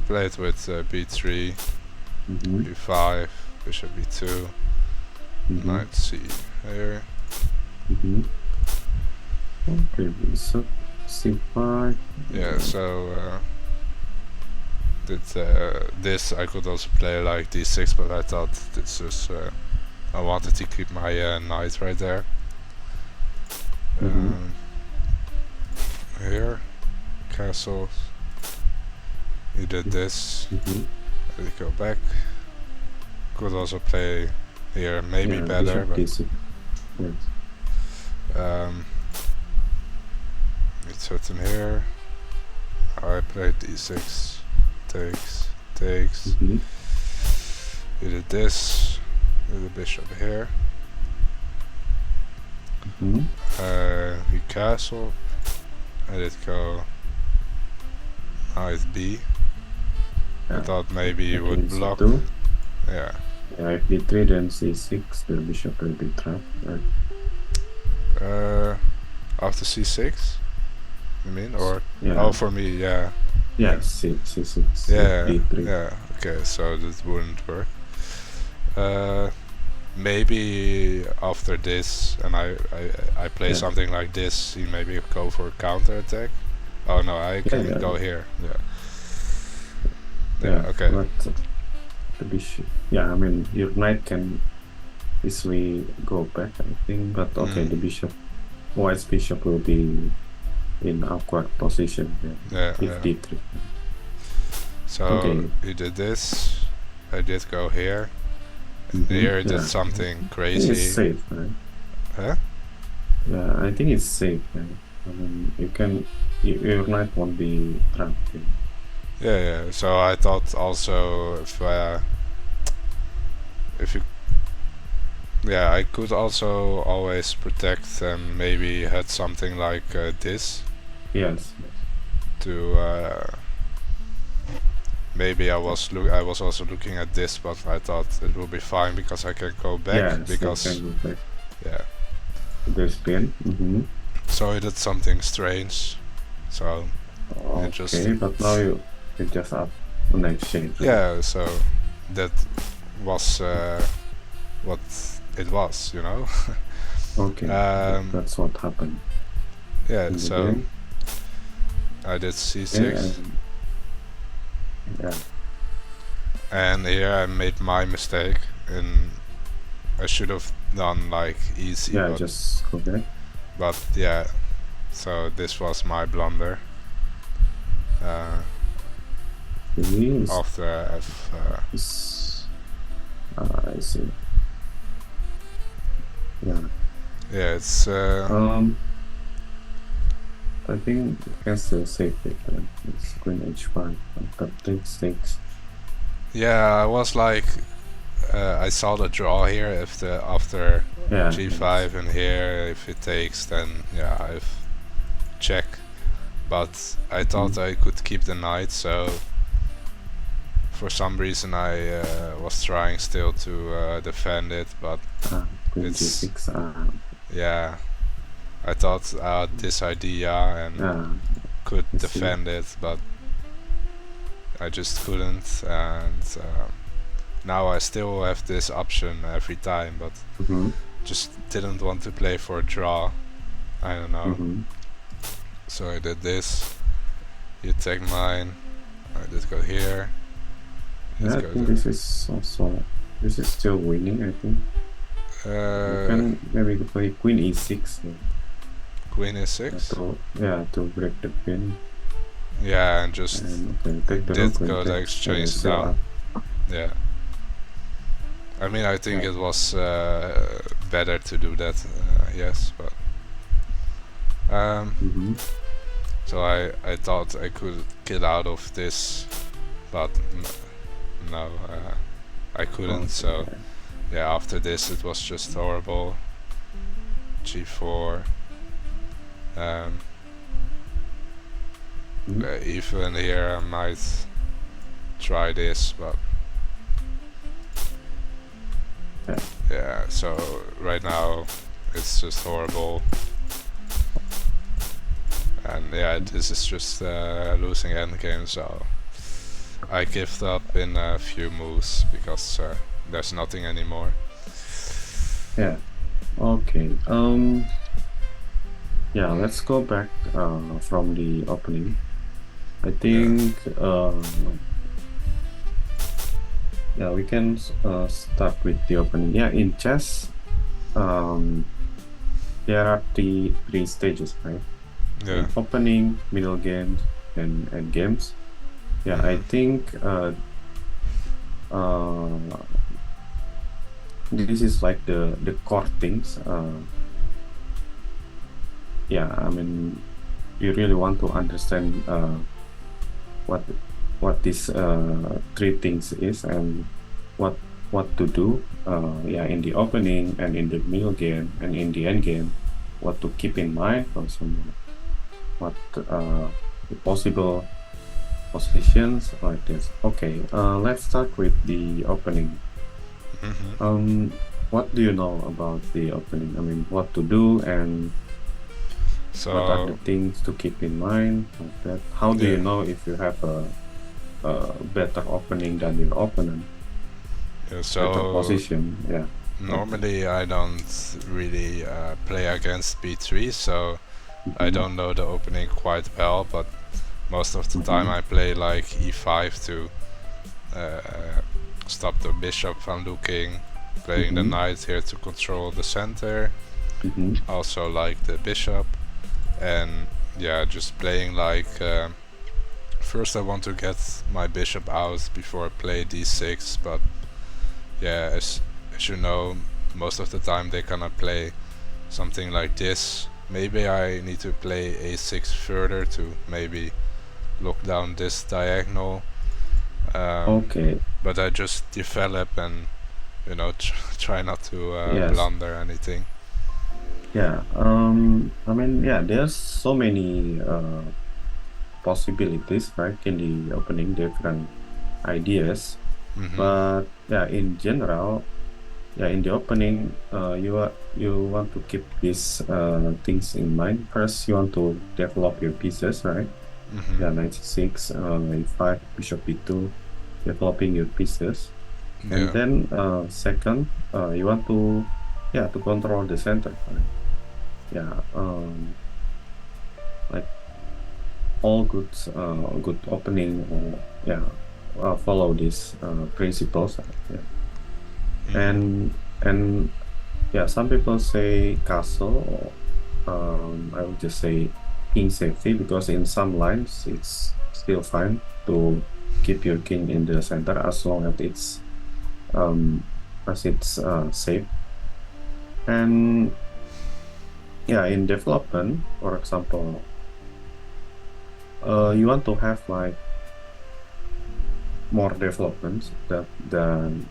played with b3, b5, bishop b2, knight c here. Okay, bishop c5. Yeah, so this I could also play like d6, but I thought this was I wanted to keep my knight right there. Here, castles. You did this. Let it go back. Could also play here, maybe better, but yes. you took him here. I played d6, takes. You did this. With the bishop here. He castled. I did go knight b. I thought maybe you would block. Yeah. Yeah, if d3 then c6, the bishop will be trapped, right? After c6? You mean? Or yeah. Oh, for me, yeah. Yeah, c6. Yeah, d3. yeah. Okay, so that wouldn't work. Maybe after this, and I play something like this, he maybe go for a counter attack. Oh no, I can go here. Yeah. Okay. But the bishop. Yeah, I mean your knight can easily go back, I think. But okay, the bishop, white's bishop will be in awkward position. If d3. So you did this. I did go here. Here did something crazy. It's safe, right? Huh? Yeah, I think it's safe. Right? I mean, your knight won't be trapped. Yeah. So I thought also if you, I could also always protect and maybe had something like this. Yes. To maybe I was also looking at this, but I thought it will be fine because I can go back because there's pin. So I did something strange. So okay, but now you just up an exchange. Right? Yeah, so that was what it was, you know. Okay, that's what happened. Yeah, so I did c6. And here I made my mistake, and I should have done like easy. Yeah, just go back. But yeah, so this was my blunder. After f. I see. Yeah. Yeah, it's. I think you can still save it. It's queen h5. That takes. Yeah, I was like, I saw the draw here. If after g5 and here, if it takes, then I've check. But I thought I could keep the knight, so for some reason I was trying still to defend it, but it's g6. Yeah. I thought this idea and could defend it, but I just couldn't, and now I still have this option every time, but just didn't want to play for a draw. I don't know. So I did this. You take mine. I did go here. I think this is still winning. I think. You can maybe play queen e6. Queen e6? To break the pin. Yeah, and just did go the exchange down. Yeah. I mean, I think it was better to do that, yes, but so I thought I could get out of this, but no, I couldn't. So after this it was just horrible. g4. Even here I might try this, but yeah, so right now it's just horrible, and this is just losing endgame, so I give up in a few moves because there's nothing anymore. Yeah. Okay. Yeah. Let's go back from the opening. I think yeah, we can start with the opening. Yeah, in chess, there are three stages, right? Yeah. Opening, middle games, and end games. Yeah, I think this is like the core things. Yeah, I mean, you really want to understand what these three things is and what to do. Yeah, in the opening and in the middle game and in the end game, what to keep in mind for some what the possible positions like this. Okay, let's start with the opening. What do you know about the opening? I mean, what to do and what are the things to keep in mind like that? How do you know if you have a better opening than your opponent? Yeah, so better position. Yeah. Normally I don't really play against b3, so I don't know the opening quite well, but most of the time I play like e5 to stop the bishop from looking, playing the knight here to control the center, also like the bishop, and yeah, just playing like first I want to get my bishop out before I play d6, but yeah, as you know, most of the time they cannot play something like this. Maybe I need to play a6 further to maybe look down this diagonal. Okay. But I just develop and try not to blunder anything. Yeah. I mean, yeah, there's so many possibilities, right, in the opening, different ideas. But yeah, in general, yeah, in the opening, you want to keep these things in mind. First, you want to develop your pieces, right? Yeah, 96, a5, bishop b2, developing your pieces. And then second, you want to control the center, right? Yeah, like all good opening or follow these principles. Yeah. And yeah, some people say castle, or I would just say king safety, because in some lines it's still fine to keep your king in the center as long as it's safe. And yeah, in development, for example, you want to have like more developments than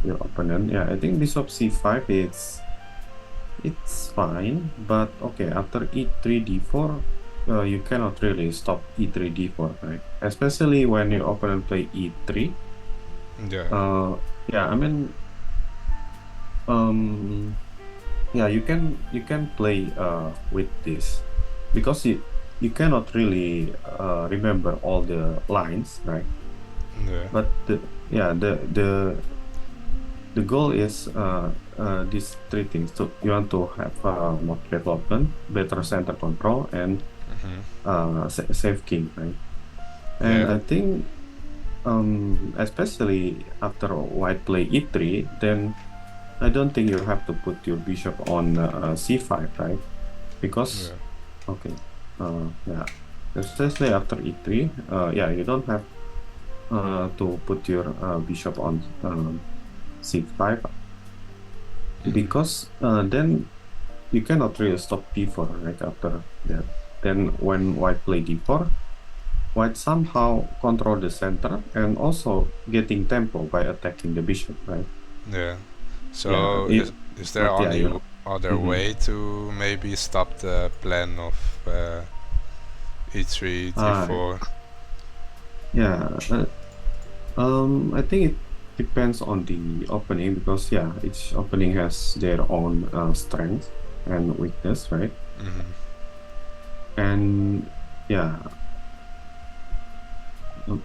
your opponent. Yeah, I think bishop c5 it's fine, but okay, after e3 d4 you cannot really stop e3 d4, right? Especially when your opponent play e3. Yeah, I mean, yeah, you can play with this because you cannot really remember all the lines, right? But the goal is these three things. So you want to have more development, better center control, and safe king, right? And I think especially after white play e3, then I don't think you have to put your bishop on c5, right? Because okay, yeah, especially after e3, yeah, you don't have to put your bishop on c5 because then you cannot really stop d4 right after that. Then when white play d4, white somehow control the center and also getting tempo by attacking the bishop, right? Yeah. So is there any other way to maybe stop the plan of e3, d4? Yeah, I think it depends on the opening because yeah, each opening has their own strength and weakness, right? And yeah,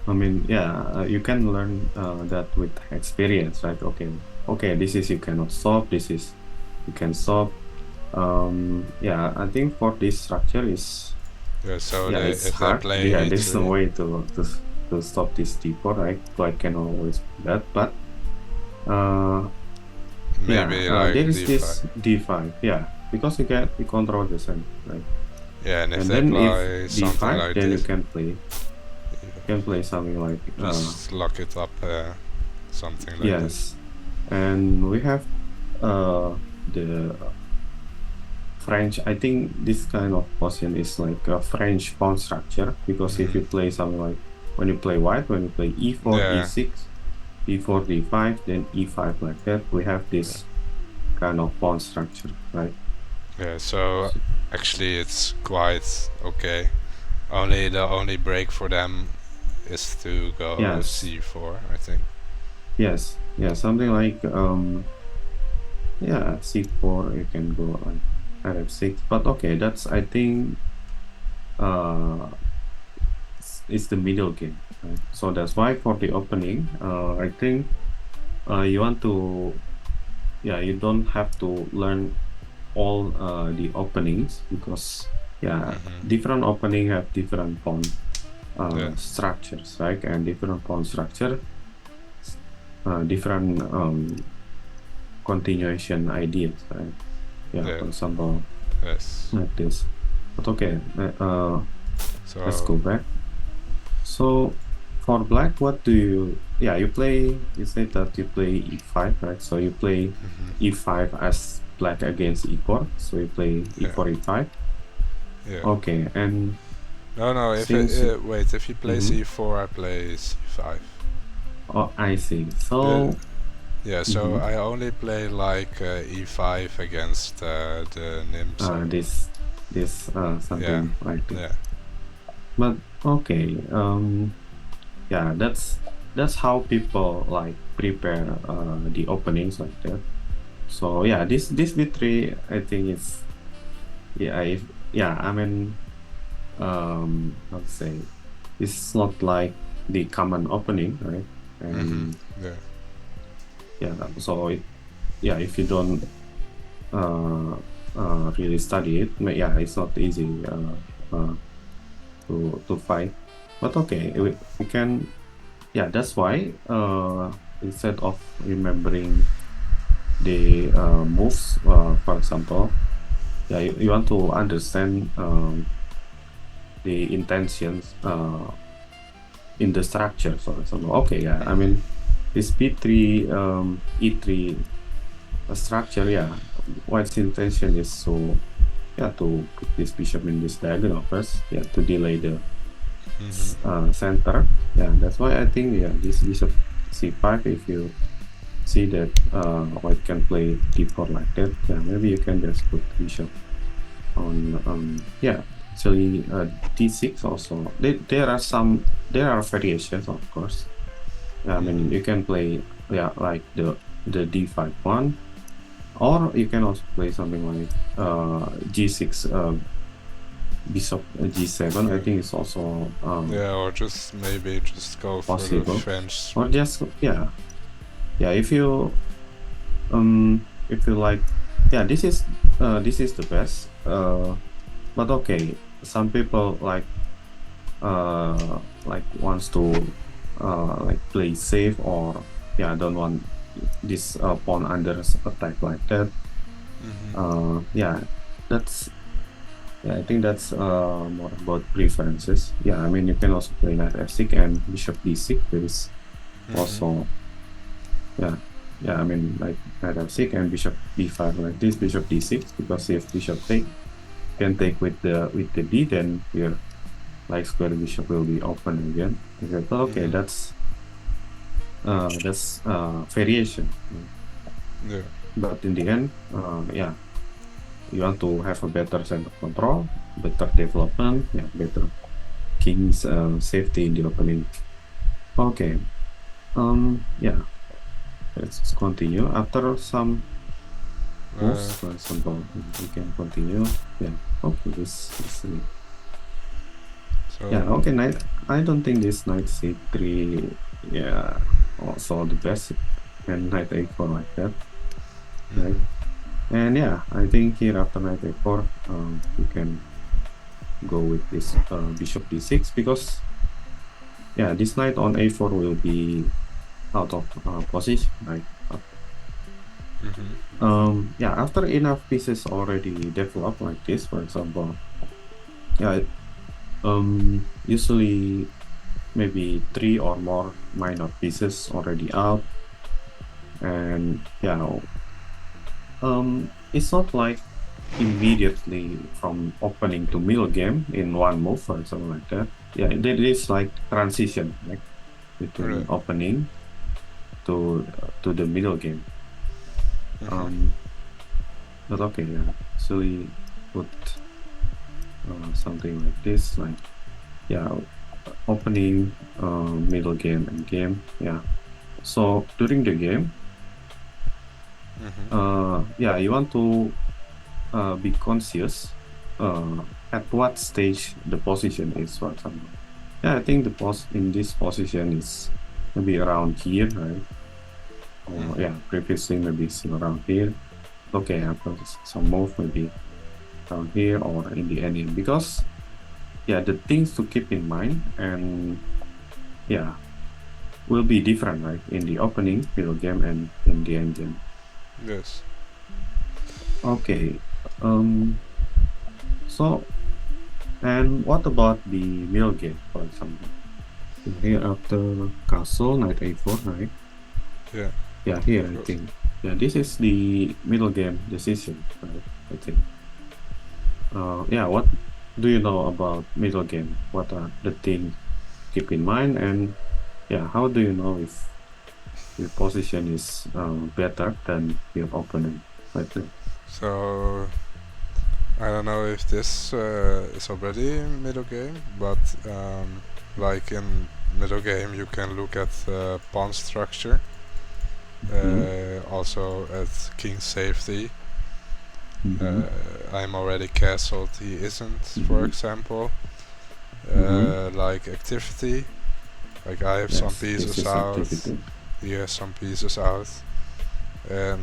I mean, yeah, you can learn that with experience, right? Okay, this is you cannot solve. This is you can solve. Yeah, I think for this structure is Yeah, so yeah, it's if they hard. play Yeah, there's no E3, way to stop this D4, right? So I can always do that, but uh, yeah, maybe like there is D5. this D5. Yeah, because you control the center, right? Yeah, and if And they then if play something D5, like then you this, can play something like just lock it up, something like this. yes. And we have the French. I think this kind of position is like a French pawn structure because if you play something like when you play white, when you play E4, Yeah, E6, E4, D5, then E5 like that, we have this kind of pawn structure, right? yeah. So actually, it's quite okay. Only the only break for them is to go Yes, C4, I think. yes, yeah, something like yeah, C4. You can go like F6, but okay, that's I think it's the middle game, right? So that's why for the opening, I think you want to, yeah, you don't have to learn all the openings because yeah, different opening have different pawn structures, right? And different pawn structure, different continuation ideas, right? Yeah, for example, Yes. like this. But okay, So let's go back. So for black, what do you? Yeah, you play. You said that you play E5, right? So you play E5 as black against E4. So you play E4, E5. yeah. Okay, and No. If wait, if he plays E4, I play C5. oh, I see. So yeah. So I only play like E5 against the neem. this something like this. Yeah. But okay, yeah, that's how people like prepare the openings like that. So yeah, this B3 I think is I mean how to say, it's not like the common opening, right? And yeah, so if you don't really study it, yeah, it's not easy to fight. But okay, we can, yeah, that's why instead of remembering the moves, for example, yeah, you want to understand the intentions in the structure, for example. Okay, yeah, I mean this B3 E3 structure, yeah, white's intention is so to put this bishop in this diagonal first, to delay the center. Yeah, that's why I think this bishop C5, if you see that white can play D4 like that, yeah, maybe you can just put bishop on actually D6 also. There are variations, of course. I mean, you can play like the D5 one, or you can also play something like G6 bishop G7. I think it's also or maybe just go possible for the French, or just if you like, this is the best, but okay, some people like wants to like play safe, or don't want this pawn under attack like that. That's I think that's more about preferences. I mean, you can also play knight f6 and bishop d6. There is also I mean, like knight f6 and bishop d5 like this, bishop d6, because if bishop can take with the d, then here like square bishop will be open again. Okay, that's variation. But in the end, you want to have a better sense of control, better development, better king's safety in the opening. Okay, let's continue. After some moves, for example, we can continue. Okay, this is So Yeah, okay, knight. I don't think this knight c3, yeah, also the best, and knight a4 like that, right? And yeah, I think here after knight a4, you can go with this bishop d6 because yeah, this knight on a4 will be out of position, right? Yeah, after enough pieces already developed like this, for example, yeah, usually maybe 3 or more minor pieces already out, and yeah, it's not like immediately from opening to middle game in one move or something like that. Yeah, there is like transition, like between right. opening to the middle game. Um, but okay, yeah, so we put something like this, like yeah, opening, middle game, and game. Yeah. So during the game, yeah, you want to be conscious at what stage the position is, for example. Yeah, I think the pos in this position is maybe around here, right? Or yeah, previously maybe still around here. Okay, after some move maybe around here or in the ending, because yeah, the things to keep in mind and yeah will be different, right? In the opening, middle game, and in the end game. Yes. Okay. So and what about the middle game, for example? Here after castle, knight a4, right? Yeah. Yeah, here Of I course. think. Yeah, this is the middle game decision, right? I think. Yeah, what do you know about middle game? What are the things keep in mind? And yeah, how do you know if your position is better than your opponent? Right there. So I don't know if this is already middle game, but like in middle game you can look at pawn structure, Mhm, also at king safety. mhm, I'm already castled, he isn't, for mhm, example. mhm. Like activity, like I have some Yes, this pieces is out, activity. he has some pieces out, and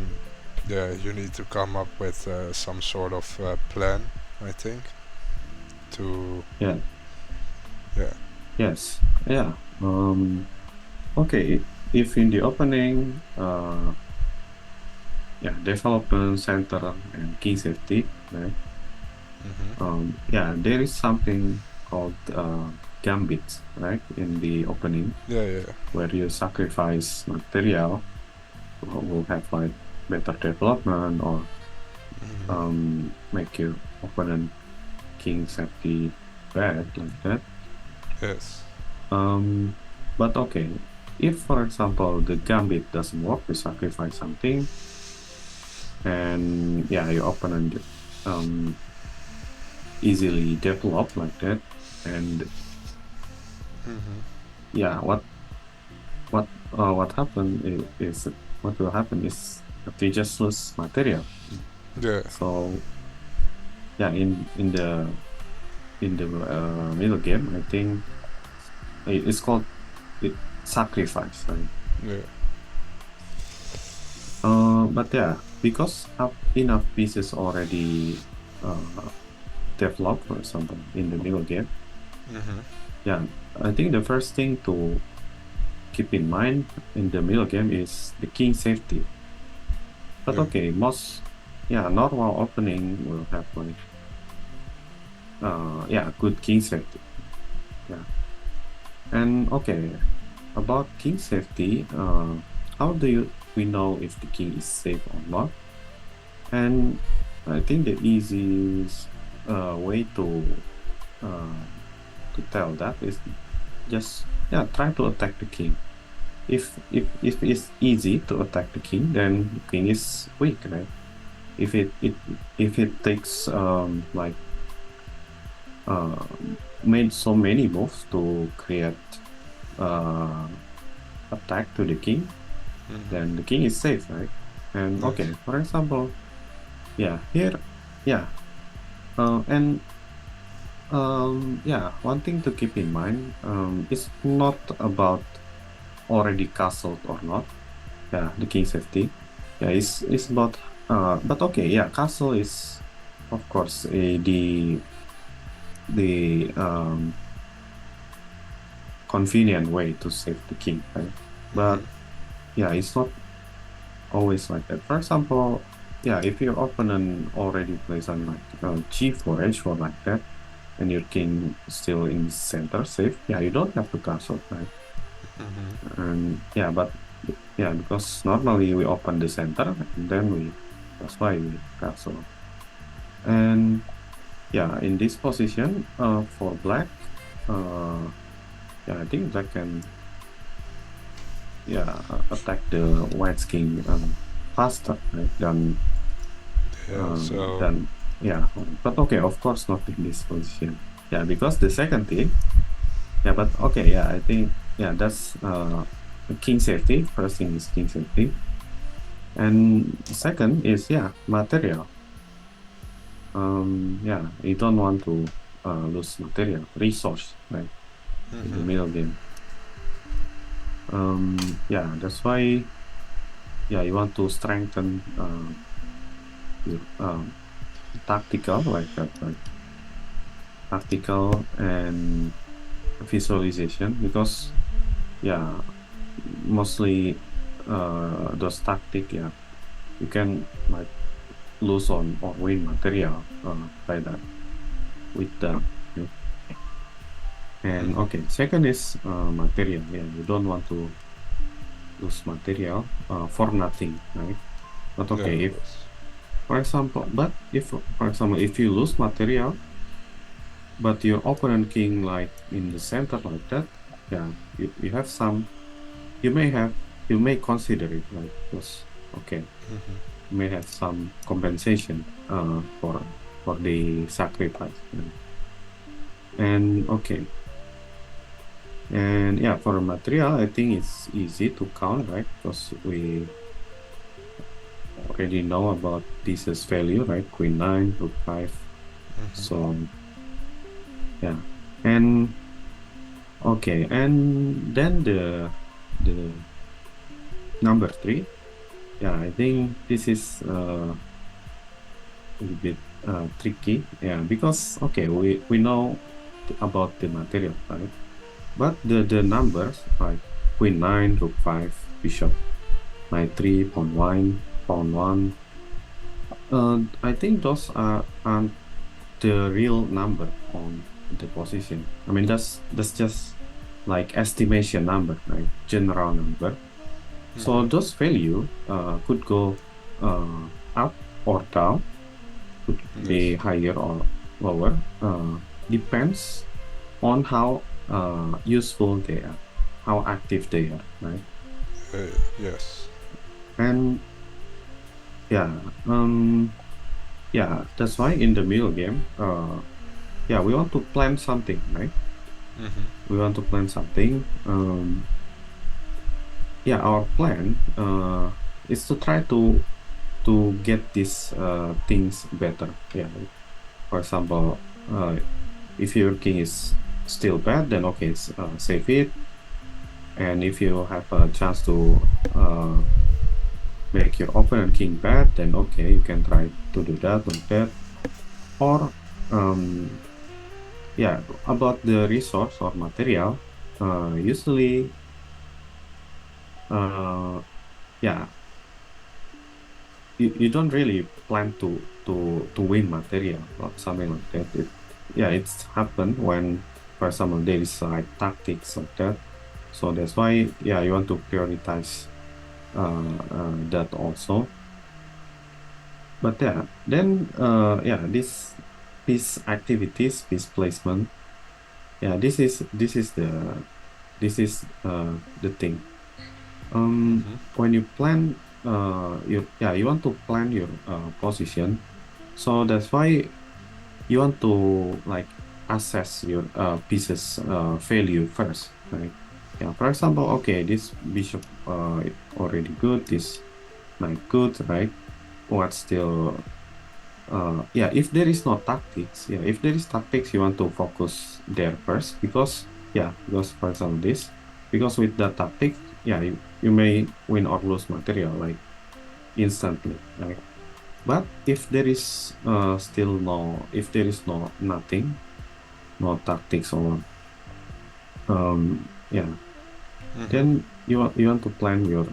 yeah, you need to come up with some sort of plan, I think, to Yeah, yeah. yes, yeah. Okay, if in the opening, yeah, development center and key safety, right? Yeah, there is something called gambit, right? In the opening, Yeah, yeah. where you sacrifice material, will have like better development or make your opponent king safety bad like that. Yes. Um, but okay, if for example the gambit doesn't work, you sacrifice something, and yeah, your opponent um easily develop like that, and yeah, what happen is what will happen is that they just lose material. Yeah. So yeah, in the middle game, I think it's called it sacrifice, right? Yeah. But yeah, because enough pieces already uh, developed, for example, in the middle game, yeah, I think the first thing to keep in mind in the middle game is the king safety. But Yeah. okay, yeah, normal opening will have like, yeah, good king safety. Yeah. And okay, about king safety, how we know if the king is safe or not? And I think the easiest way uh, to tell that is just yeah try to attack the king. If it's easy to attack the king, then the king is weak, right? If it takes like uh made so many moves to create uh attack to the king, then the king is safe, right? And Yes. okay, for example, yeah, here, yeah, and Yeah, one thing to keep in mind, it's not about already castled or not. Yeah, the king safety. Yeah, it's about but okay, yeah, castle is of course the convenient way to save the king, right? But yeah, it's not always like that. For example, yeah, if your opponent already plays on like g4, h4 like that, and your king still in center safe, yeah, you don't have to castle, right? And yeah, but yeah, because normally we open the center and then that's why we castle. And yeah, in this position, for black, yeah, I think black can attack the white's king faster, right, Yeah, so than yeah. But okay, of course not in this position. Yeah, because the second thing, yeah, but okay, yeah, I think yeah, that's king safety. First thing is king safety, and second is yeah, material. Yeah, you don't want to lose material resource, right, in the middle game. Yeah, that's why yeah, you want to strengthen your tactical like that, right? Tactical and visualization, because yeah, mostly those tactic, yeah, you can like lose on or win material by that with that. Yeah. And okay, second is material. Yeah, you don't want to lose material for nothing, right? But okay, if yes. for example, but if for example, if you lose material, but your opponent king like in the center like that, yeah, you have some, you may consider it like because okay, you may have some compensation for the sacrifice. And okay, and yeah, for material, I think it's easy to count, right? Because we already know about this as value, right? Queen 9, rook 5. So yeah, and okay, and then the number 3. Yeah, I think this is a little bit tricky. Yeah, because okay, we know about the material, right? But the numbers like Queen 9, Rook 5, Bishop Knight 3, Pawn 1, Pawn 1. I think those aren't the real number on the position. I mean, that's just like estimation number, right? General number. So those value could go up or down, could be higher or lower. Depends on how useful they are, how active they are, right? Yes. And yeah, yeah, that's why in the middle game, yeah, we want to plan something, right? We want to plan something. Yeah, our plan is to try to get these things better. Yeah, for example, if your king is still bad, then okay, save it. And if you have a chance to make your opponent king bad, then okay, you can try to do that like that. Or yeah, about the resource or material, usually yeah, you don't really plan to win material or something like that. Yeah, it's happened when, for example, there is like tactics like that. So that's why yeah, you want to prioritize that also. But yeah, then yeah, these activities, this placement, yeah, this is the thing. When you plan you want to plan your position. So that's why you want to like assess your pieces value first, right? Yeah, for example, okay, this bishop already good, this knight good, right? What still yeah, if there is no tactics, yeah, if there is tactics, you want to focus there first because, yeah, because for example this, because with the tactics, yeah, you may win or lose material like instantly, right? But if there is still no, if there is nothing, no tactics or yeah, then you want to plan your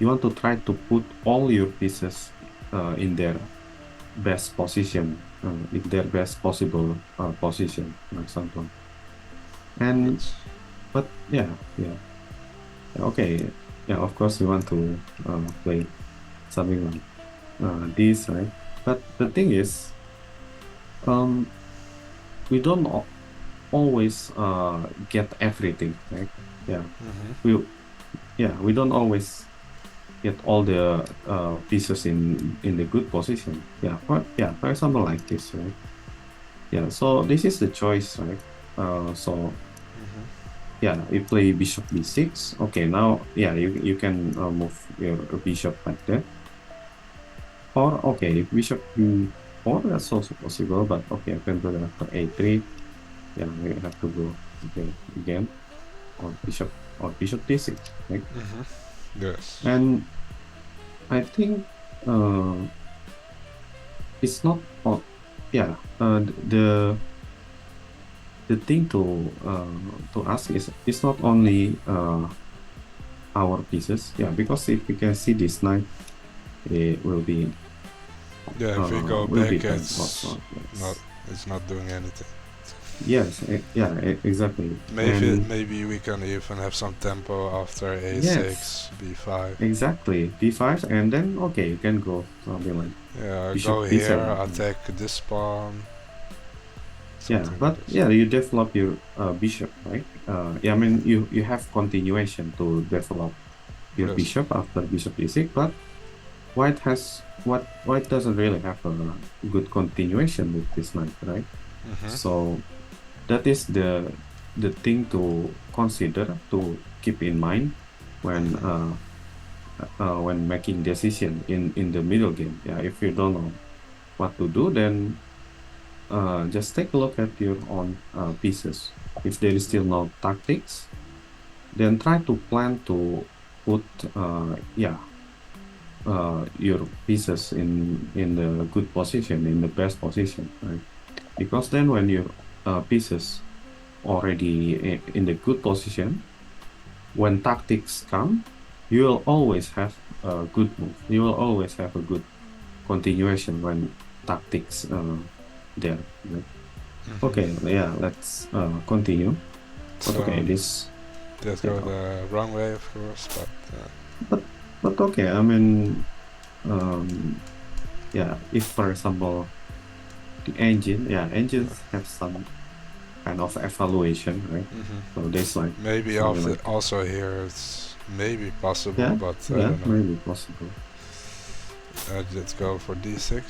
you want to try to put all your pieces in their best position, in their best possible position, for example. And Good. but yeah, okay, yeah. Of course, we want to play something like this, right? But the thing is, um, we don't always get everything, right? Yeah, we we don't always get all the pieces in the good position. For example, like this, right? Yeah, so this is the choice, right? So yeah, you play bishop b6. Okay, now yeah, you can move your bishop like that. Or okay, if bishop b4, that's also possible. But okay, I can go after a3. Yeah, we have to go again, or bishop d6, right? Yes. And I think it's not. Yeah, the thing to ask is it's not only our pieces. Yeah, because if we can see this knight, it will be Yeah, if we go will be back, done it's also. not Yes. it's not doing anything. Yes. Yeah. Exactly. Maybe And maybe we can even have some tempo after yes, a6, b5. exactly. b5, and then okay, you can go something like Yeah, bishop go here, b7. attack this pawn, Yeah, something like but this. yeah, you develop your bishop, right? Yeah, I mean you have continuation to develop your Yes. bishop after bishop e6, but white doesn't really have a good continuation with this knight, right? So that is the thing to consider, to keep in mind when making decision in the middle game. Yeah, if you don't know what to do, then just take a look at your own pieces. If there is still no tactics, then try to plan to put your pieces in the good position, in the best position, right? Because then when your pieces already in the good position, when tactics come, you will always have a good move. You will always have a good continuation when tactics there, right? Okay, yeah, let's continue. But okay, So this, that yeah, go the wrong way, of course, but but okay, I mean, um, yeah, if for example the engine, yeah, engines have some kind of evaluation, right? So there's like maybe something after like, also here it's maybe possible, yeah, but I yeah, don't know. maybe possible. Let's go for d6.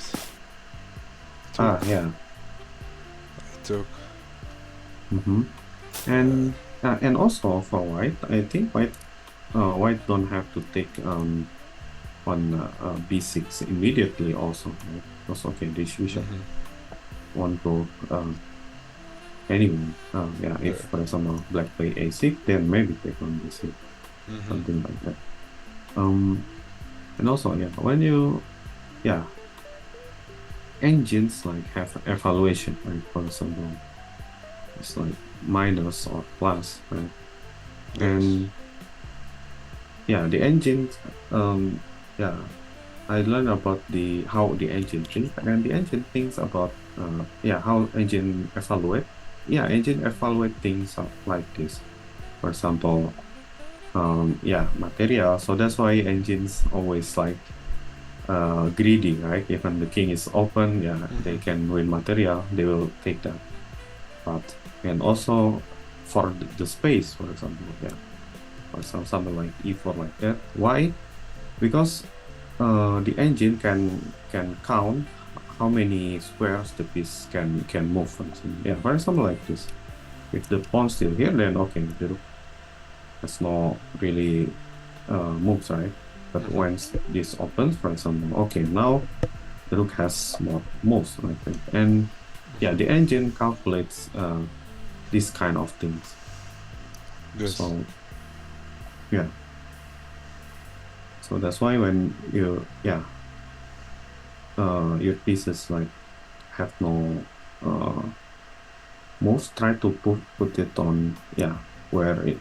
Ah, yeah. Took. Mm-hmm. And also for white, I think white don't have to take on b6 immediately also, right? Because okay, this bishop won't go anyway. Yeah, if for example black play a6, then maybe take on b6, something like that. And also yeah, when you yeah, engines like have evaluation, right? For example, it's like minus or plus, right? Yes. And yeah, the engines, yeah, I learned about how the engine thinks, and the engine thinks about how engine evaluate. Yeah, engine evaluate things like this. For example, material. So that's why engines always like greedy, right? Even the king is open, yeah, they can win material, they will take that. But and also for the space, for example, yeah, or something like e4 like that. Why? Because the engine can count how many squares the piece can move. For example. Yeah, for example like this. If the pawn still here, then okay, there's no really moves, right? But once this opens, for example, okay, now the rook has more moves, I think. And yeah, the engine calculates these kind of things. Yes. So yeah. So that's why when you your pieces like have no moves, try to put it on where it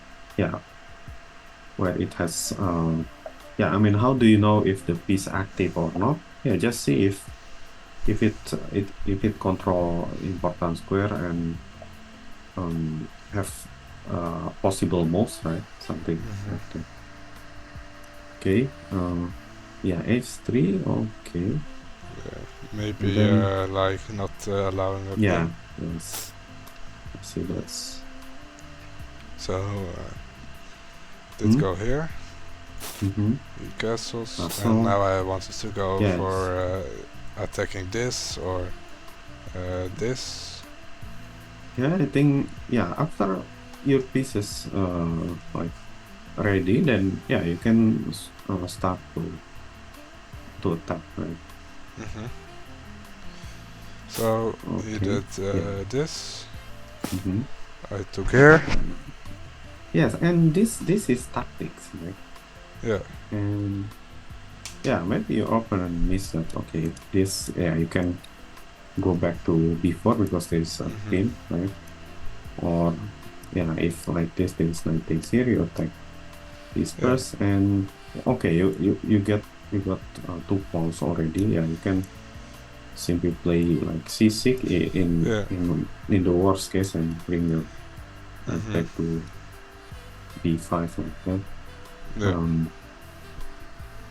has I mean, how do you know if the piece active or not? Yeah, just see if it control important square and have possible moves, right? Something like that. Okay. H3. Okay. Yeah. Maybe Then, like not allowing a yeah. queen. Yes. I see. That's. So let's go here. Mm-hmm. Castles, So and now I wanted to go yes. for attacking this or this. Yeah, I think after your pieces like ready, then you can start to attack, right? Mm-hmm. So you did this. Mm-hmm. I took here. Yes, and this is tactics, right? Yeah. And maybe your opponent missed that. Okay, this you can go back to before because there's a pin, right? Or if like this there's nothing here, you attack this first, and okay, you got 2 pawns already. Yeah, you can simply play like c6 in the worst case and bring your back to b5 like that.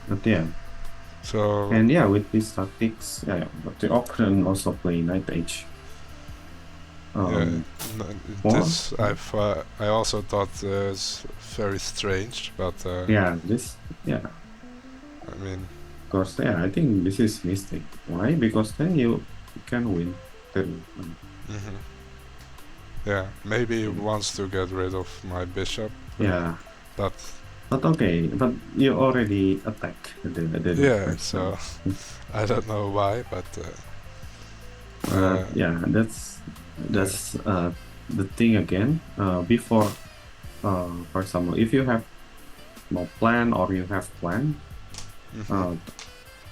But so and with these tactics, but the opponent also play knight h. This I also thought was very strange, but this I mean, of course, I think this is mistake. Why? Because then you can win. Yeah, maybe he wants to get rid of my bishop. But okay, but you already attack the so I don't know why, but that's the thing again. Before, for example, if you have no plan or you have plan,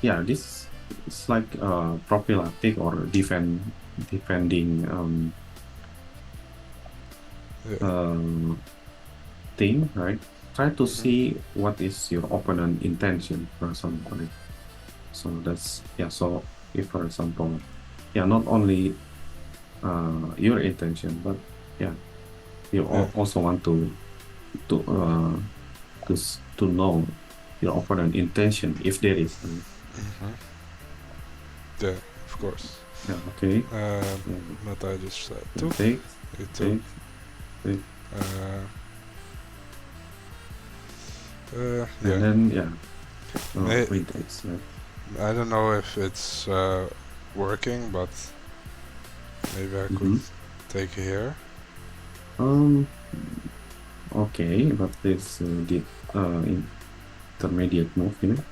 this is like prophylactic or defending thing, right? Try to see what is your opponent intention, for example. Right? So that's so if for example not only your intention, but you also want to know your opponent intention if there is. Yeah, of course. Okay. But I just said take. And then I don't know if it's working, but maybe I could take here. Okay, but this the intermediate move, you know.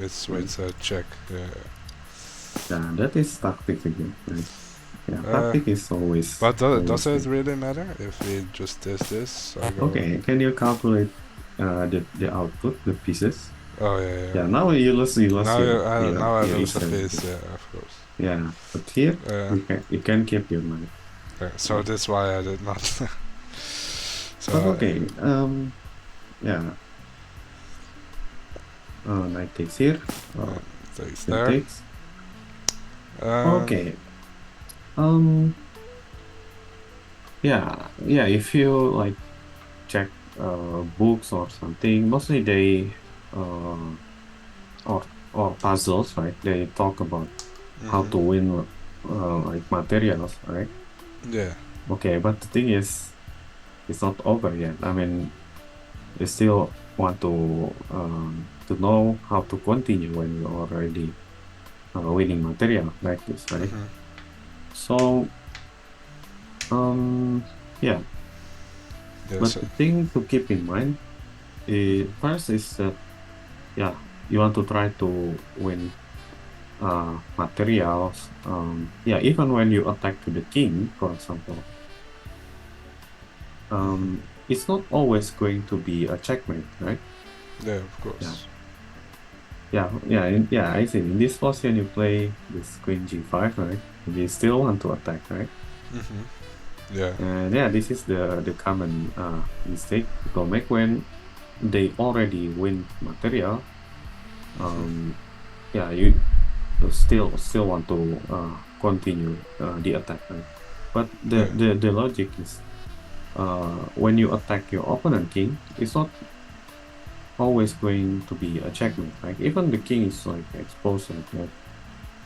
It's check. Yeah, that is tactic again, right? Tactic is always. But does it really matter if we just this? Okay, can you calculate the output, the pieces? Oh yeah. Now you lose. Now I lose a piece. Yeah, of course. Yeah, but here you can keep your money. So that's why I did not. So okay. Knight takes here. Takes there. Okay. If you like check books or something, mostly they or puzzles, right? They talk about how to win like materials, right? Yeah. Okay, but the thing is, it's not over yet. I mean, you still want to know how to continue when you're already winning material like this, right? So, But the thing to keep in mind, first is that, you want to try to win materials. Yeah, even when you attack to the king, for example, it's not always going to be a checkmate, right? Yeah, of course. Yeah, I see. In this position, you play this queen g5, right? You still want to attack, right? Yeah. And yeah, this is the common mistake people make when they already win material. Yeah, you still want to continue the attack, right? But the logic is when you attack your opponent king, it's not always going to be a checkmate. Like even the king is like exposed, like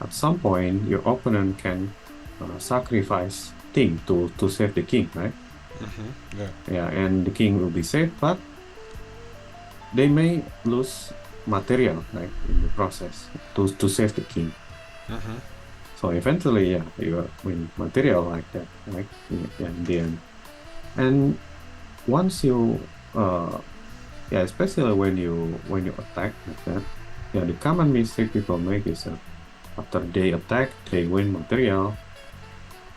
at some point your opponent can sacrifice thing to save the king, right? Yeah, and the king will be safe, but they may lose material, like in the process to save the king. So eventually, yeah, you win material like that, right? In the end. And once you yeah, especially when you attack like that, yeah, the common mistake people make is after they attack, they win material,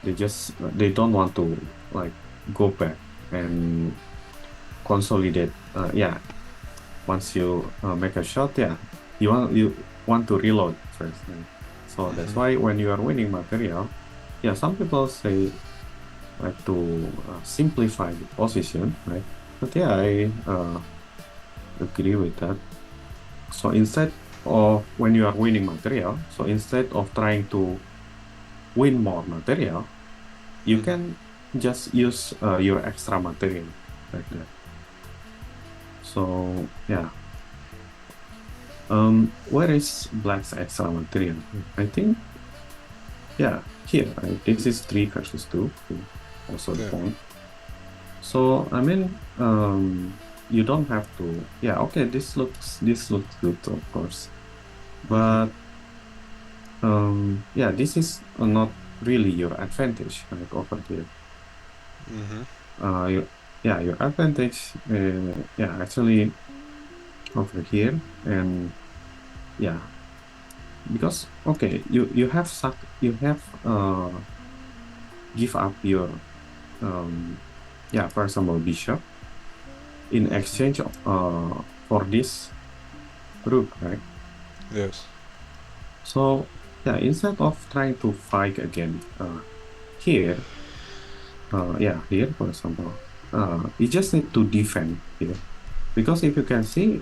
they don't want to like go back and consolidate. Yeah, once you make a shot, yeah, you want to reload first, right? So that's why when you are winning material, yeah, some people say like to simplify the position, right? But yeah, I agree with that. So instead of when you are winning material, so instead of trying to win more material, you can just use your extra material like that. So yeah, where is black's extra material? I think yeah, here, right? This is 3 versus 2, also the point. So I mean, you don't have to. Yeah, okay, this looks good, of course, but yeah, this is not really your advantage, like over here. Your advantage, yeah, actually over here, and yeah, because okay, you have give up your yeah, for example, bishop in exchange for this rook, right? Yes. So yeah, instead of trying to fight again here, yeah, here for example, you just need to defend here, because if you can see,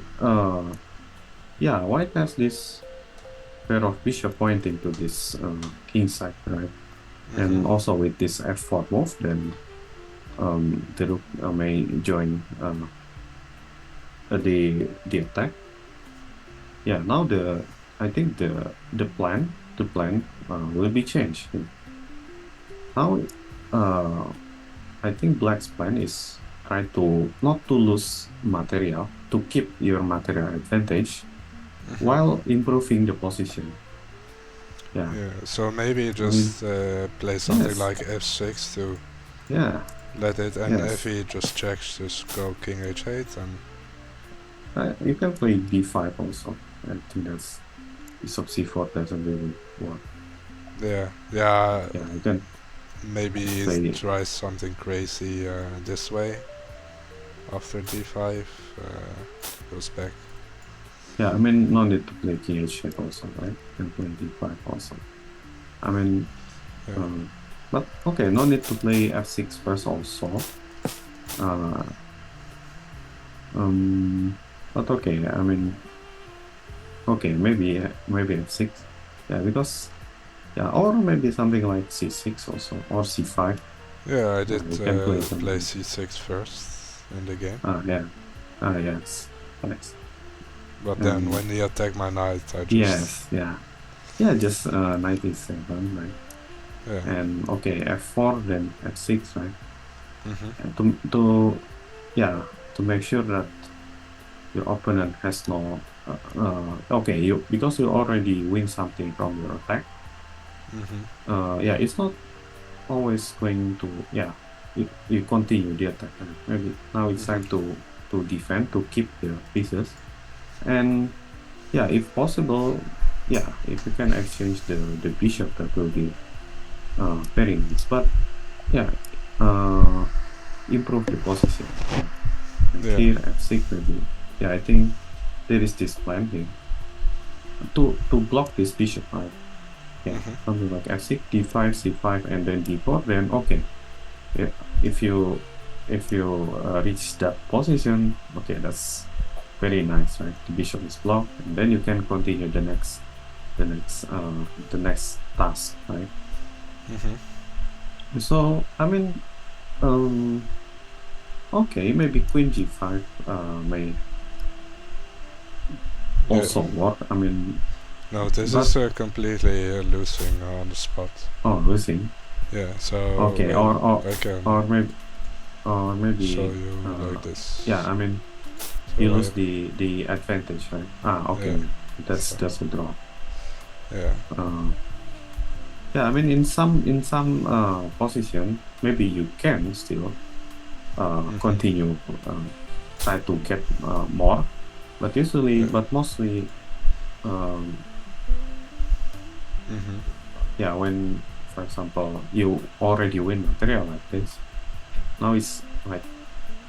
yeah, white has this pair of bishop pointing to this king side, right? And also with this f4 move, then the rook may join the attack. Yeah, now I think the plan will be changed. Now I think black's plan is try to not to lose material, to keep your material advantage while improving the position. Yeah. So maybe just play something like f6 to let it, and if he just checks, just go king h8, and you can play d5 also. I think that's bishop c4 doesn't really work. Yeah, you can maybe try something crazy this way. After d5 goes back. Yeah, I mean, no need to play king h8 also, right? You can play d5 also. I mean, but okay, no need to play f6 first also. But okay, I mean, okay, maybe f6. Yeah, because or maybe something like c6 also, or c5. Yeah, I did play c6 first in the game. Yes, nice. But then when he attacked my knight, I just just knight e7, right? Yeah. And okay, f4, then f6, right? And to make sure that your opponent has no okay, because you already win something from your attack. Yeah, it's not always going to you continue the attack. Maybe now it's time to defend, to keep the pieces. And yeah, if possible, yeah, if you can exchange the bishop, that will be very nice. But yeah, improve the position. Yeah. Like Yeah. here f6 maybe. Yeah, I think there is this plan here to block this bishop, right? Yeah, something like f6, d5, c5, and then d4. Then okay, yeah, if you reach that position, okay, that's very nice, right? The bishop is blocked, and then you can continue the next task, right? So I mean, okay, maybe queen g5 may also work. I mean, No, this but is completely losing on the spot. oh, losing. Yeah, so Okay, I can or maybe show you like this. yeah, I mean, So you I lose have, the advantage, right? Okay, yeah, that's so, a draw. yeah. Yeah, I mean, in some position, maybe you can still continue try to get more, but usually, but mostly, um, yeah, when, for example, you already win material like this, now it's like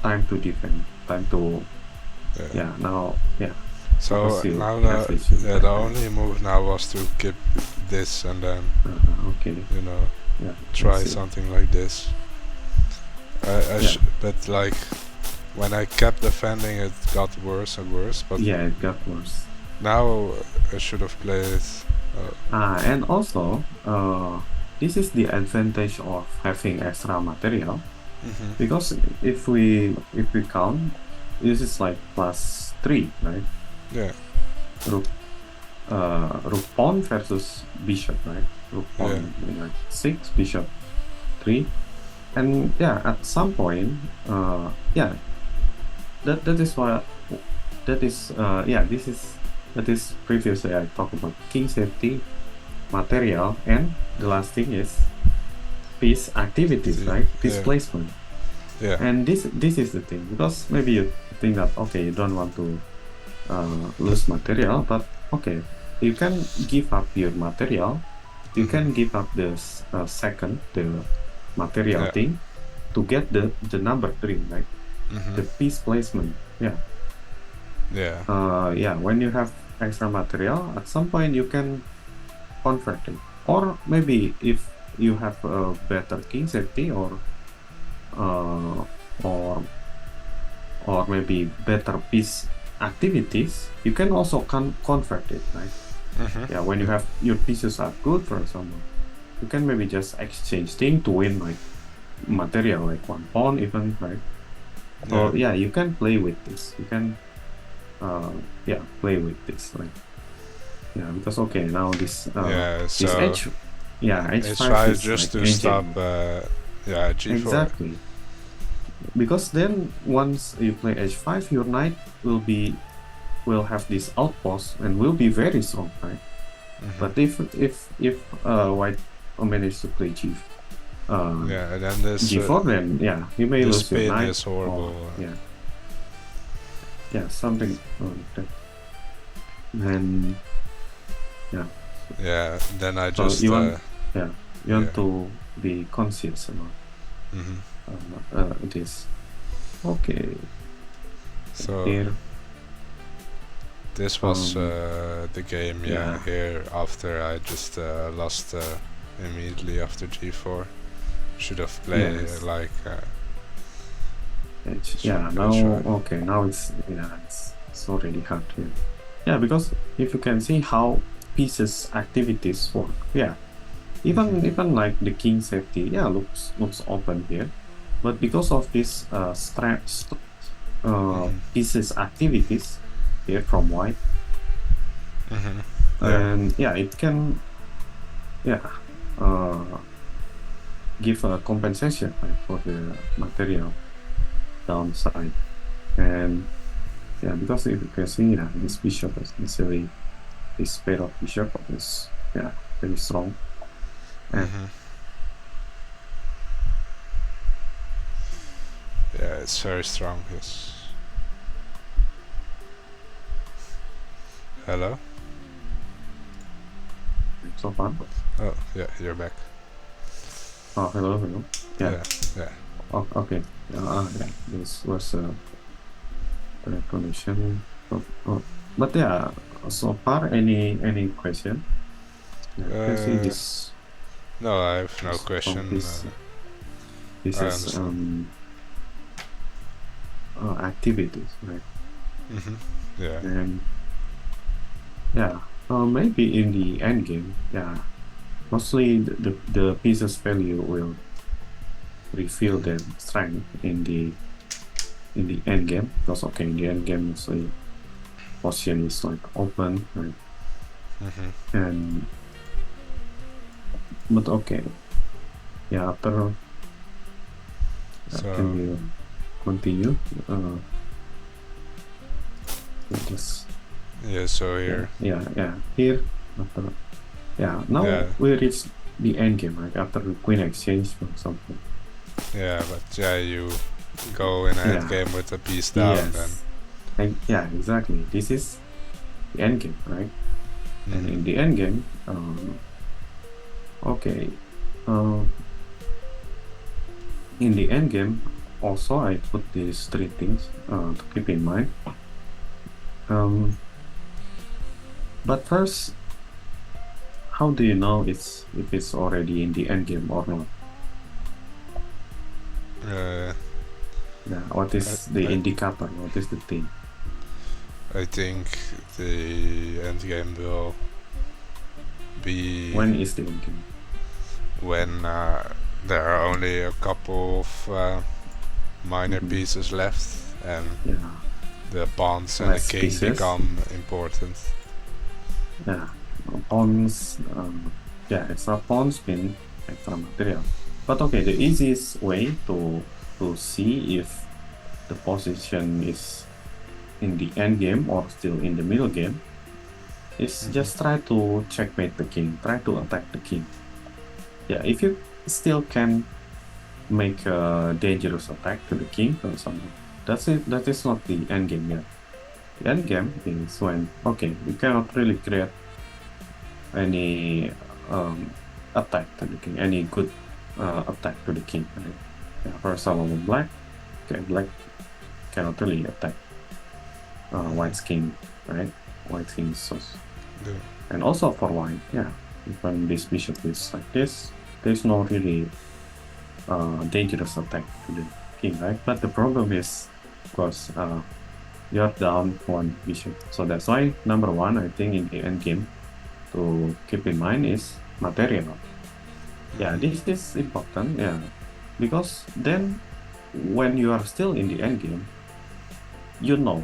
time to defend, time to, yeah, now, yeah. So now the only move now was to keep this and then okay, you know, yeah, try something like this. But like when I kept defending, it got worse and worse. But yeah, it got worse. now I should have played. And also, this is the advantage of having extra material, because if we count, this is like +3, right? Yeah. Rook pawn versus bishop, right? Rook pawn, like 6, bishop 3, and yeah, at some point, yeah, that is what that is yeah, that is previously I talked about king safety, material, and the last thing is piece activities, right? Piece placement. Yeah. And this is the thing, because maybe you think that okay, you don't want to lose material, but okay, you can give up your material, you can give up the second, the material thing, to get the number 3, right? The piece placement. Yeah. Yeah, when you have extra material, at some point you can convert it, or maybe if you have a better king safety, or maybe better piece activities, you can also convert it, right? Yeah, when you have your pieces are good, for example, you can maybe just exchange thing to win like material, like 1 pawn even, right? So yeah, you can play with this. You can yeah, play with this, like, yeah, because okay, now this this h5 is just like to stop yeah, g4. Exactly, because then once you play h5, your knight will have this outpost and will be very strong, right? But if white manage to play yeah, then this g4, then yeah, you may lose your knight. Is horrible. Yeah, something like that. And yeah, then I so just you want to be conscious about this. Okay, so here this was the game. Here after I just lost immediately after g4. Should have played like now okay, now it's already hard here. Yeah, because if you can see how pieces activities work, yeah, even like the king safety, yeah, looks open here, but because of this pieces activities here from white, and yeah, it can give a compensation, right, for the material downside. And yeah, because if you can see, this bishop is necessarily, this pair of bishop is very strong. And yeah, it's very strong, yes. Hello? So far? Oh, yeah, you're back. Oh, hello. Yeah. Yeah. Oh, okay. Yeah, this was the connection. But yeah, so far, any question? Yeah, you can see this. No, I have no From question. this I is understand. activities, right? Yeah. And yeah, maybe in the end game, yeah, mostly the pieces value will reveal their strength in the end game. Because okay, in the end game, mostly position is like open, right? And but okay, yeah, after So can we continue? Just yeah, so here. yeah. Here after now Yeah. we reach the end game, right? After the queen exchange or something. Yeah, but yeah, you go in an end game with a piece down then. And yeah, exactly. This is the end game, right? And in the end game, okay, in the end game, also I put these three things to keep in mind. But first, how do you know if it's already in the end game or not? Yeah, what is the indicator? What is the thing? I think the end game will be. When is the end game? When there are only a couple of minor pieces left, and the pawns and the king pieces become important. Yeah, pawns. Extra pawns mean extra material. But okay, the easiest way to see if the position is in the end game or still in the middle game is just try to checkmate the king, try to attack the king. Yeah, if you still can make a dangerous attack to the king or something, that's it. That is not the end game yet. The end game is when you cannot really create any attack to the king, any good attack to the king. Right? Yeah, for example, black cannot really attack white's king, right? White's king is so. Yeah. And also for white, when this bishop is like this, there's no really dangerous attack to the king, right? But the problem is, of course, you're down one bishop. So that's why number one, I think in the end game, to keep in mind is material. Yeah, this is important. Yeah, because then when you are still in the end game, you know,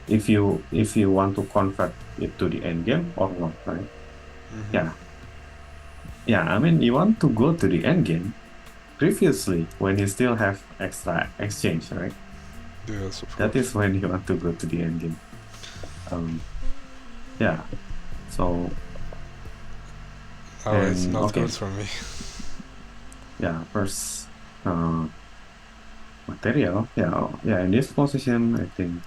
if you want to convert it to the end game or not, right? Yeah. I mean, you want to go to the end game previously when you still have extra exchange, right? Yes, that is when you want to go to the end game. Yeah. So. It's not good for me. Yeah. First, material. Yeah. In this position, I think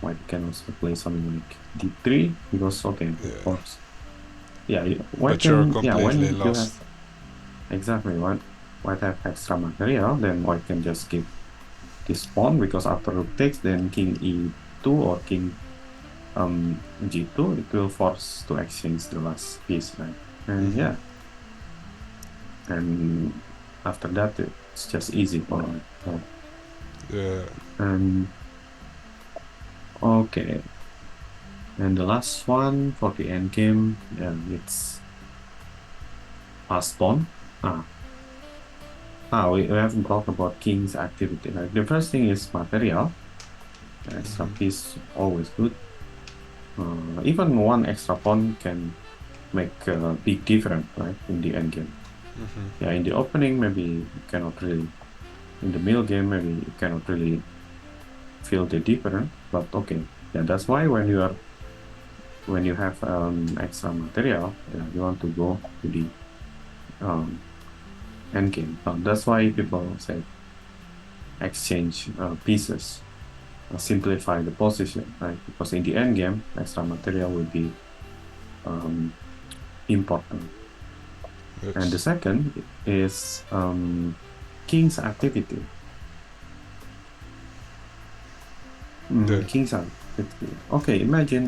white can also play something like d3 because of course. Yeah, white but you're can. Completely When lost. you have exactly white have extra material, then white can just keep this pawn because after rook takes, then king e2 or king g2, it will force to exchange the last piece, right? And and after that it's just easy for white. And okay. And the last one for the end game, it's pass pawn. We haven't talked about king's activity. Right? The first thing is material. Extra piece always good. Even one extra pawn can make a big difference, right? In the end game. Yeah, in the opening maybe you cannot really. In the middle game maybe you cannot really feel the difference. But okay, yeah, that's why when you have extra material, you want to go to the end game. That's why people say exchange pieces. simplify the position, right? Because in the end game, extra material will be important. Yes. And the second is king's activity. King's activity. Okay, imagine,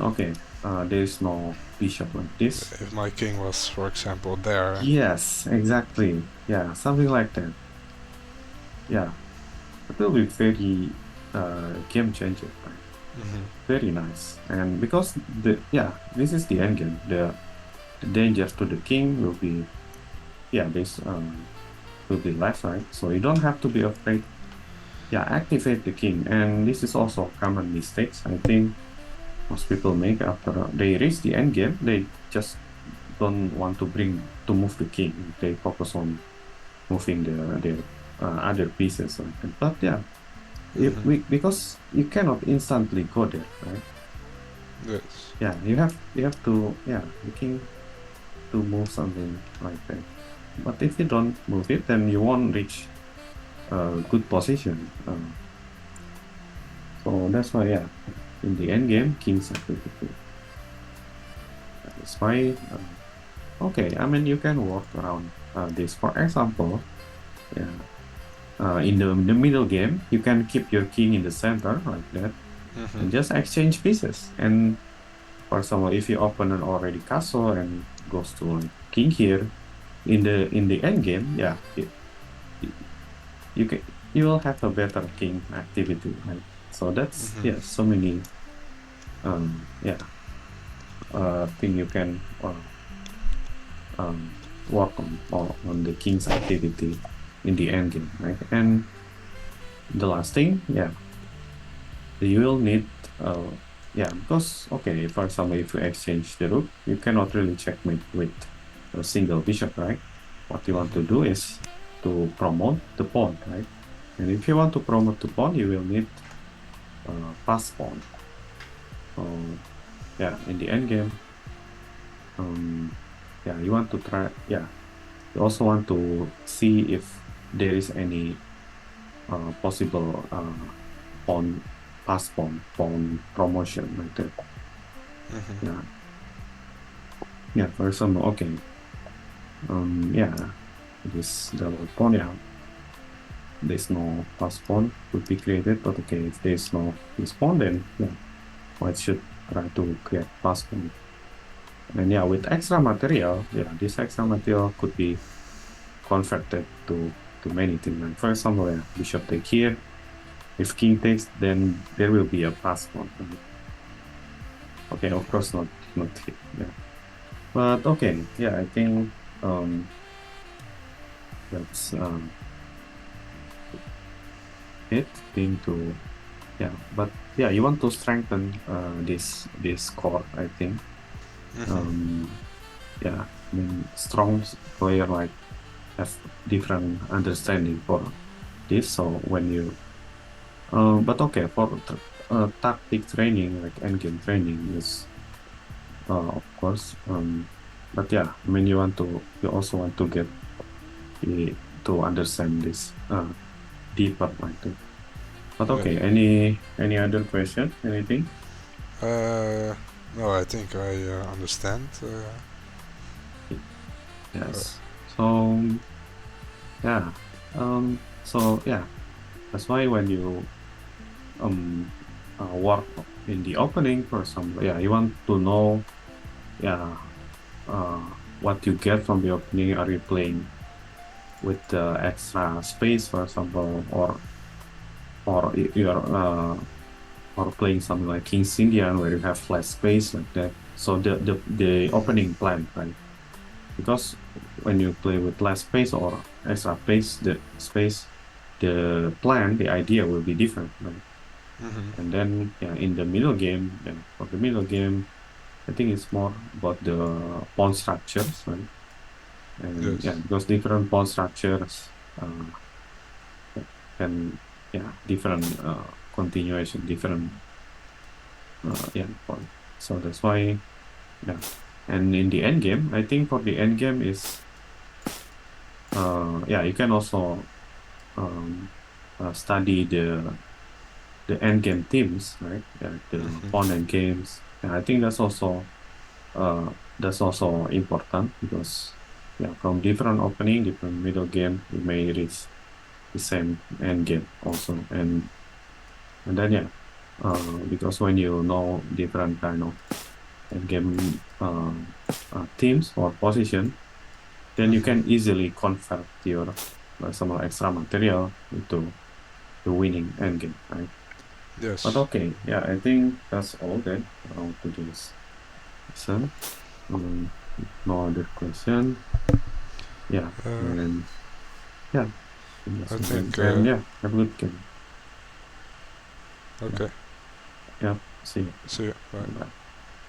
there is no bishop like this. If my king was, for example, there. Yes, exactly. Yeah, something like that. Yeah, it will be very game changer, right? Very nice. And because this is the end game. The danger to the king will be, this will be less, right? So you don't have to be afraid. Yeah, activate the king. And this is also common mistakes I think most people make after they reach the end game. They just don't want to move the king. They focus on moving their other pieces. Right? But yeah, because you cannot instantly go there, right? Yes. Yeah, you have to the king to move something like that. But if you don't move it, then you won't reach a good position. So that's why, in the end game, kings are critical. That's why, okay, I mean, you can work around this. For example, in the middle game, you can keep your king in the center like that, and just exchange pieces. And for example, if your opponent already castle and goes to like king here, in the end game, you will have a better king activity, right? So that's so many thing you can work on the king's activity in the end game, right? And the last thing, you will need because for example, if you exchange the rook, you cannot really checkmate with a single bishop, right? What you want to do is to promote the pawn, right? And if you want to promote the pawn, you will need pass pawn. So in the end game, you want to try, you also want to see if there is any possible pass pawn promotion like that. For example, this double pawn, there's no pass pawn would be created, but if there's no this pawn, then white should try to create pass pawn. And with extra material, this extra material could be converted to many things. Like for example, bishop take here. If king takes, then there will be a pass pawn. Okay, of course not here. But I think that's it. Thing to but you want to strengthen this core, I think. I mean, strong player like have different understanding for this. So when you for tactic training, like endgame training is of course but I mean, you also want to get to understand this deeper like that. But any other question, anything? No, I think I understand. Yes. So that's why when you work in the opening, for example, you want to know what you get from the opening. Are you playing with the extra space, for example, or you're or playing something like King's Indian where you have less space like that. So the opening plan, right? Because when you play with less space or extra space, the plan, the idea will be different, right? And then in the middle game, for the middle game, I think it's more about the pawn structures, right? And because different pawn structures and different continuation, different point. So that's why and in the end game, I think for the end game is you can also study the the end game themes, right? Yeah, the pawn and games. And I think that's also important because yeah, from different opening, different middle game, you may reach the same end game also. And then yeah, because when you know different kind of end game themes or position, then you can easily convert your some extra material into the winning end game, right? Yes. But okay, yeah, I think that's all then today's lesson. No other question. Yeah, and yeah, I think. and yeah, have a good game. Okay. Yeah, see you. See you. Bye. Bye.